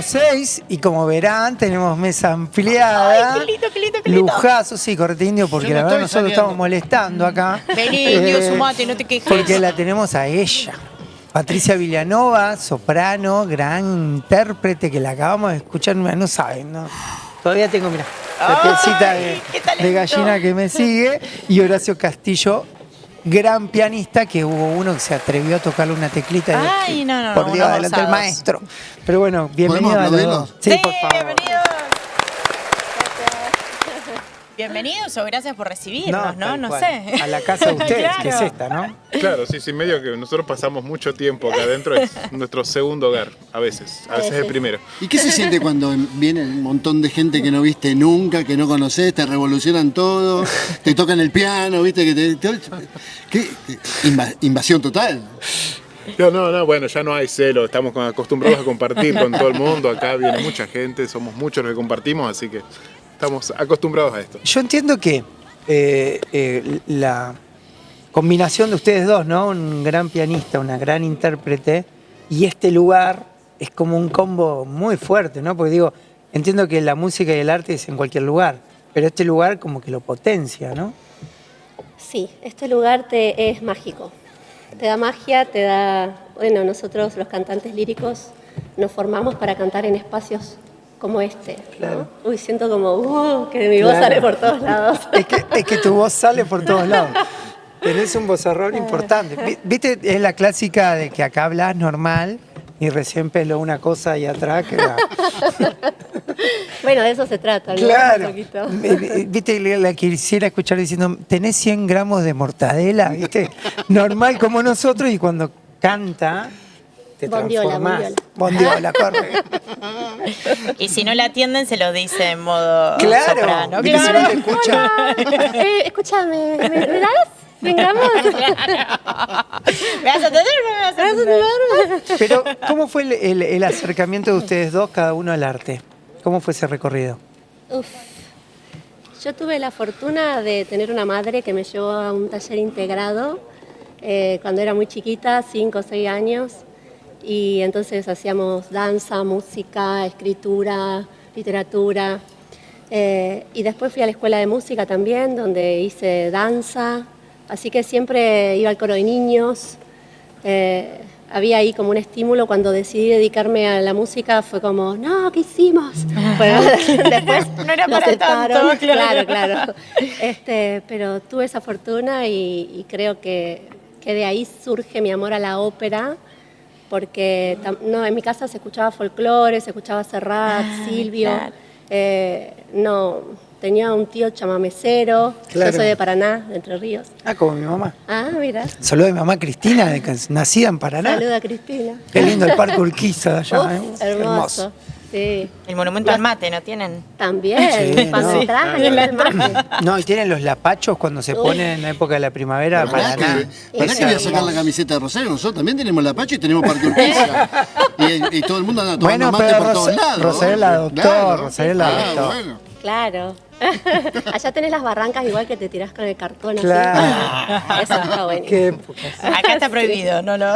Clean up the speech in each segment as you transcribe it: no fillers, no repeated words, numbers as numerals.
6 y como verán tenemos mesa ampliada. Ay, qué lindo, qué lindo, qué lindo. Lujazo, sí, corte indio, porque Yo no la verdad estoy nosotros saliendo. estamos molestando acá. Vení, Indio, sumate, no te quejes. Porque la tenemos a ella. Patricia Villanova, soprano, gran intérprete que la acabamos de escuchar, no saben, ¿no? Todavía tengo, mira, la pielcita qué talento. de gallina que me sigue. Y Horacio Castillo, gran pianista, que hubo uno que se atrevió a tocarle una teclita. Ay, no, por Dios, unos adelante el osados. maestro. Pero bueno, bienvenido ¿Podemos a los aplaudirlos? dos. Sí, por favor. bienvenidos. Bienvenidos o gracias por recibirnos, ¿no? tal No cual. sé. A la casa de ustedes, Claro. que es esta, ¿no? Claro, sí, medio que nosotros pasamos mucho tiempo acá adentro, es nuestro segundo hogar, a veces el primero. ¿Y qué se siente cuando viene un montón de gente que no viste nunca, que no conoces, te revolucionan todo, te tocan el piano, viste? ¿Qué? Invasión total. No, bueno, ya no hay celo, estamos acostumbrados a compartir con todo el mundo, acá viene mucha gente, somos muchos los que compartimos, así que estamos acostumbrados a esto. Yo entiendo que la combinación de ustedes dos, ¿no? Un gran pianista, una gran intérprete, y este lugar es como un combo muy fuerte, ¿no? Porque digo, entiendo que la música y el arte es en cualquier lugar, pero este lugar como que lo potencia, ¿no? Sí, este lugar es mágico. Te da magia, te da... Bueno, nosotros los cantantes líricos nos formamos para cantar en espacios como este, ¿no? Claro. Uy, siento como que mi voz Claro. sale por todos lados. Es que tu voz sale por todos lados. Tenés un vozarrón importante. ¿Viste? Es la clásica de que acá hablas normal y recién peló una cosa ahí atrás que era... Bueno, de eso se trata, ¿no? Claro. Un poquito. Viste, la quisiera escuchar diciendo, tenés 100 gramos de mortadela, ¿viste? Normal como nosotros, y cuando canta, te Bondiola, transformás. Bondiola, corre. Y si no la atienden, se lo dice en modo Claro, soprano. viste, si no te escucha. Escúchame, ¿me das? ¿Vengamos? ¿Me vas a atender o no me vas a atender? Pero, ¿cómo fue el acercamiento de ustedes dos, cada uno al arte? ¿Cómo fue ese recorrido? Uf. Yo tuve la fortuna de tener una madre que me llevó a un taller integrado cuando era muy chiquita, 5 o 6 años, y entonces hacíamos danza, música, escritura, literatura, y después fui a la escuela de música también, donde hice danza, así que siempre iba al coro de niños. Había ahí como un estímulo. Cuando decidí dedicarme a la música fue como, no, ¿qué hicimos? Bueno, después No era lo para aceptaron. tanto, claro. Claro. Pero tuve esa fortuna y creo que de ahí surge mi amor a la ópera, porque no, en mi casa se escuchaba folclore, se escuchaba Serrat, Silvio. Claro. Tenía un tío chamamecero. Claro. Yo soy de Paraná, de Entre Ríos. Ah, como mi mamá. Ah, mira. Saludo a mi mamá Cristina, de que es nacida en Paraná. Saluda a Cristina. Qué lindo el Parque Urquiza de allá. Uf, hermoso. Sí. El monumento al mate, ¿no tienen? También, Sí, cuando no. trajan el mate. No, y tienen los lapachos cuando se ponen en la época de la primavera. ¿Verdad Paraná. que voy a sacar la camiseta de Rosario? Nosotros también tenemos la Pacho y tenemos Parque Urquiza. y todo el mundo anda tomando Bueno, mate pero por todos lados. Rosario la adoptó, Claro. Rosario la adoptó. Bueno. Claro. Allá tenés las barrancas igual que te tirás con el cartón. así. Claro. Eso está bueno. Qué épocas. Acá está prohibido, no. No.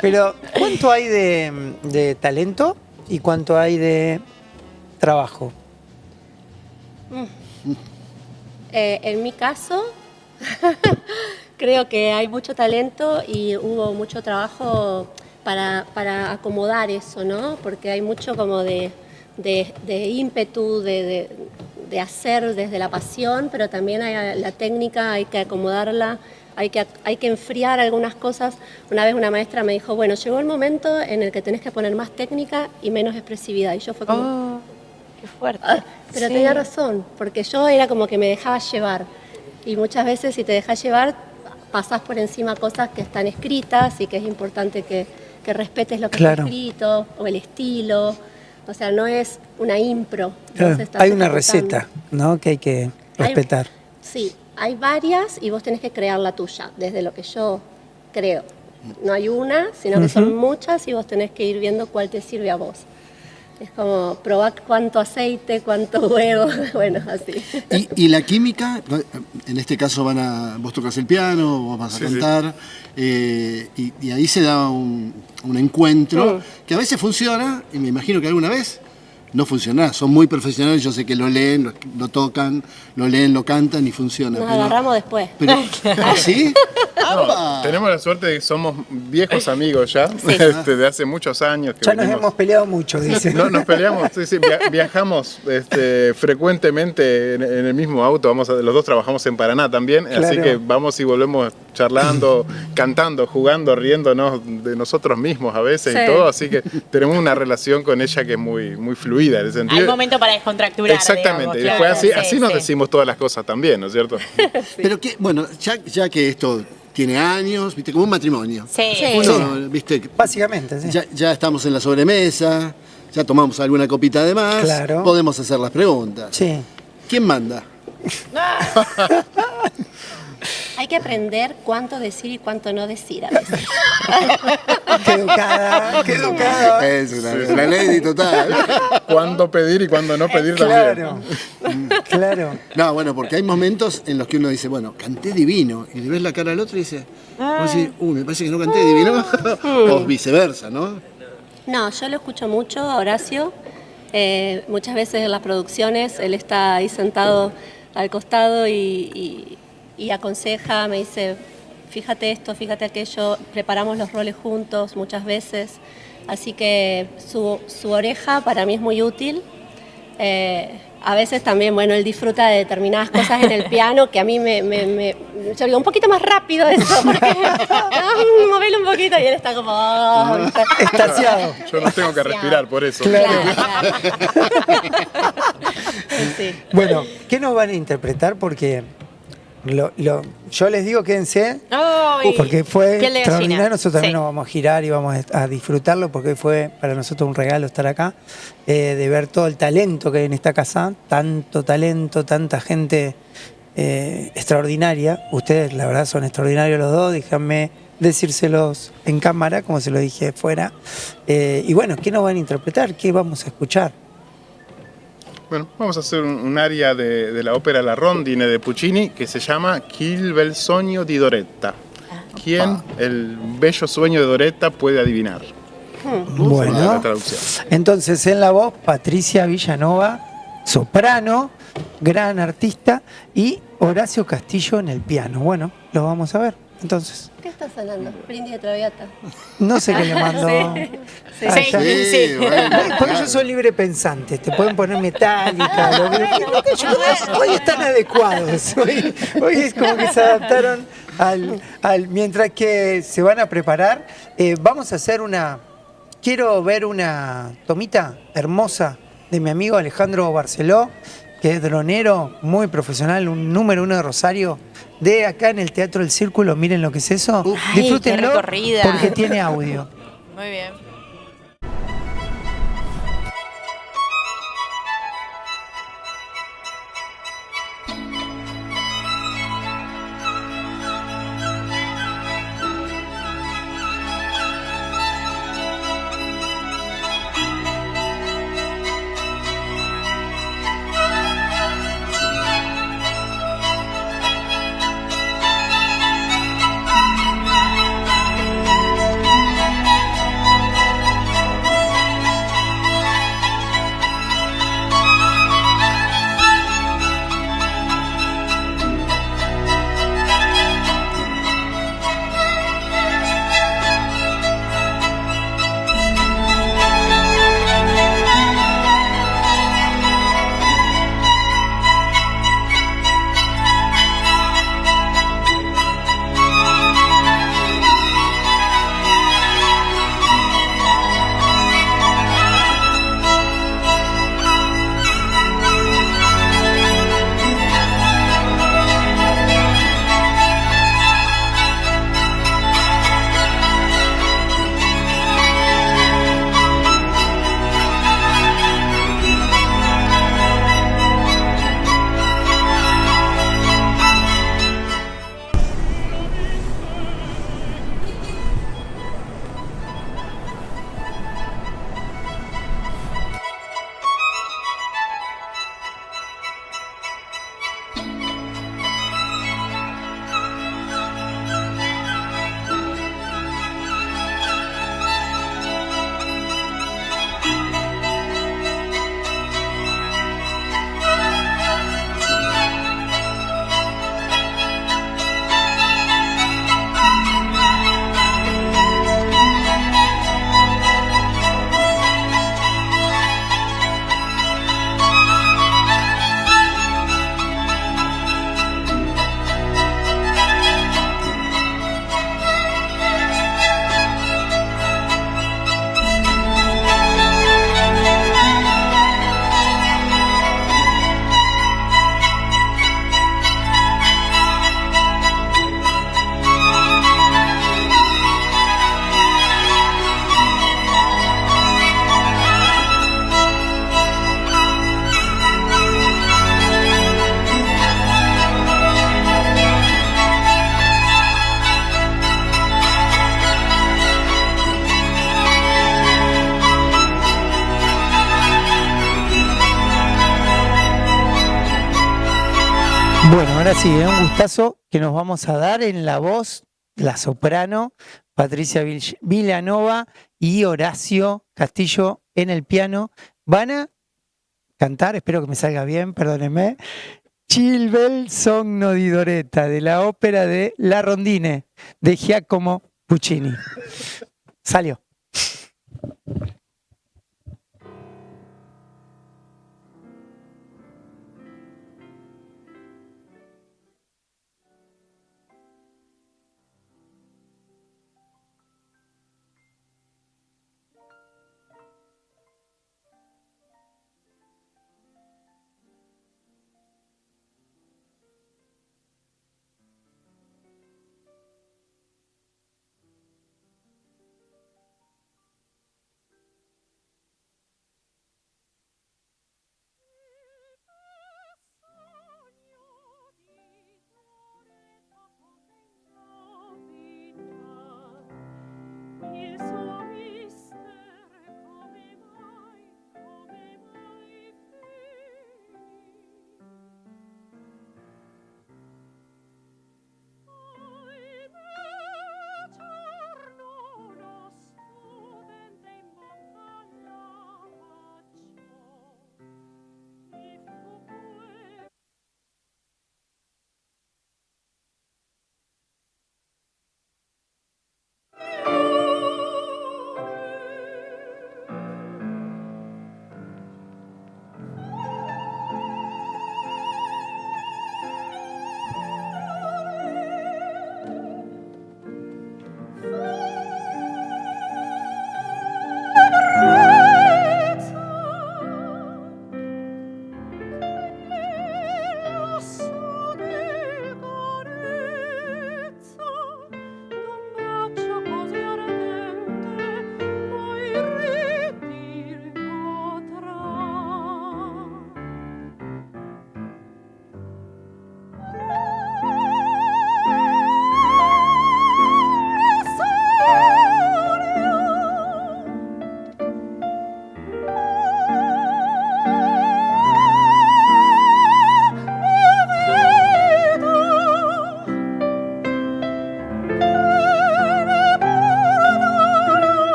Pero, ¿cuánto hay de talento y cuánto hay de trabajo? En mi caso, creo que hay mucho talento y hubo mucho trabajo para acomodar eso, ¿no? Porque hay mucho como de ímpetu, de hacer desde la pasión, pero también hay la técnica, hay que acomodarla, hay que enfriar algunas cosas. Una vez una maestra me dijo, bueno, llegó el momento en el que tenés que poner más técnica y menos expresividad. Y yo fue como... Oh, qué fuerte. Pero Sí. tenía razón, porque yo era como que me dejaba llevar. Y muchas veces si te dejas llevar, pasás por encima cosas que están escritas y que es importante que respetes lo que Claro. está escrito o el estilo. O sea, no es una impro. Claro, Vos estás hay una ejecutando. receta, ¿no? Que hay que respetar. Sí, hay varias y vos tenés que crear la tuya, desde lo que yo creo. No hay una, sino que son muchas y vos tenés que ir viendo cuál te sirve a vos. Es como probar cuánto aceite, cuánto huevo, bueno, así. Y la química, en este caso vos tocas el piano, vos vas a cantar, y ahí se da un encuentro que a veces funciona, y me imagino que alguna vez no funciona. Son muy profesionales, yo sé que lo leen, lo tocan, lo leen, lo cantan y funciona. Nos agarramos después. ¿Ah, sí? No, tenemos la suerte de que somos viejos amigos ya, de hace muchos años. Que Ya nos hemos peleado mucho, dice. No, nos peleamos, sí, viajamos frecuentemente en el mismo auto, los dos trabajamos en Paraná también, Claro. así que vamos y volvemos charlando, cantando, jugando, riéndonos de nosotros mismos a veces Sí. y todo, así que tenemos una relación con ella que es muy, muy fluida en ese sentido. Hay momento para descontracturar. Exactamente, digamos, y después claro. así nos decimos todas las cosas también, ¿no es cierto? Pero que, bueno, ya que esto tiene años, viste, como un matrimonio. Sí. Uno, viste, Básicamente, sí. ya estamos en la sobremesa, ya tomamos alguna copita de más, Claro. podemos hacer las preguntas. Sí. ¿Quién manda? Hay que aprender cuánto decir y cuánto no decir a veces. Qué educada, qué educada. Es una lady total. Cuándo pedir y cuándo no pedir Claro, también. claro. No, bueno, porque hay momentos en los que uno dice, bueno, canté divino, y le ves la cara al otro y dice, vos decís, me parece que no canté divino, o viceversa, ¿no? No, yo lo escucho mucho a Horacio. Muchas veces en las producciones él está ahí sentado al costado y aconseja, me dice, fíjate esto, fíjate aquello, preparamos los roles juntos muchas veces, así que su oreja para mí es muy útil. A veces también, bueno, él disfruta de determinadas cosas en el piano que a mí yo digo, un poquito más rápido eso, porque movelo un poquito y él está como... "Oh", ¿viste? Extasiado. Yo no tengo que respirar por eso. Claro. Sí. Bueno, ¿qué nos van a interpretar? Porque yo les digo, quédense, Ay, porque fue piel de extraordinario. gallina. Nosotros también Sí. nos vamos a girar y vamos a disfrutarlo, porque fue para nosotros un regalo estar acá, de ver todo el talento que hay en esta casa, tanto talento, tanta gente extraordinaria. Ustedes, la verdad, son extraordinarios los dos, déjenme decírselos en cámara, como se lo dije fuera. Y bueno, ¿qué nos van a interpretar? ¿Qué vamos a escuchar? Bueno, vamos a hacer un aria de la ópera La Rondine de Puccini que se llama Chi il bel sogno di Doretta. ¿Quién el bello sueño de Doretta puede adivinar? La Bueno, traducción. entonces en la voz, Patricia Villanova, soprano, gran artista, y Horacio Castillo en el piano. Bueno, lo vamos a ver. Entonces, ¿Qué está sonando? Brindis de Traviata. no sé qué le mando. Sí, Ah, sí, ya. sí. bueno. Porque ellos son libre pensantes, te pueden poner metálica. Hoy están adecuados. Hoy es como que se adaptaron mientras que se van a preparar. Vamos a hacer quiero ver una tomita hermosa de mi amigo Alejandro Barceló, que es dronero, muy profesional, un número 1 de Rosario, de acá en el Teatro del Círculo. Miren lo que es eso. Ay, Disfrútenlo qué recorrida. porque tiene audio. Muy bien. Thank Bueno, ahora sí, un gustazo que nos vamos a dar en la voz, la soprano, Patricia Villanova y Horacio Castillo en el piano. Van a cantar, espero que me salga bien, perdónenme, Il bel sogno di Doretta, de la ópera de La Rondine, de Giacomo Puccini. Salió.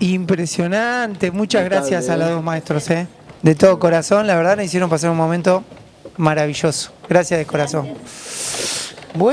Impresionante, muchas gracias a los dos maestros, de todo corazón, la verdad me hicieron pasar un momento maravilloso. Gracias de corazón. Bueno.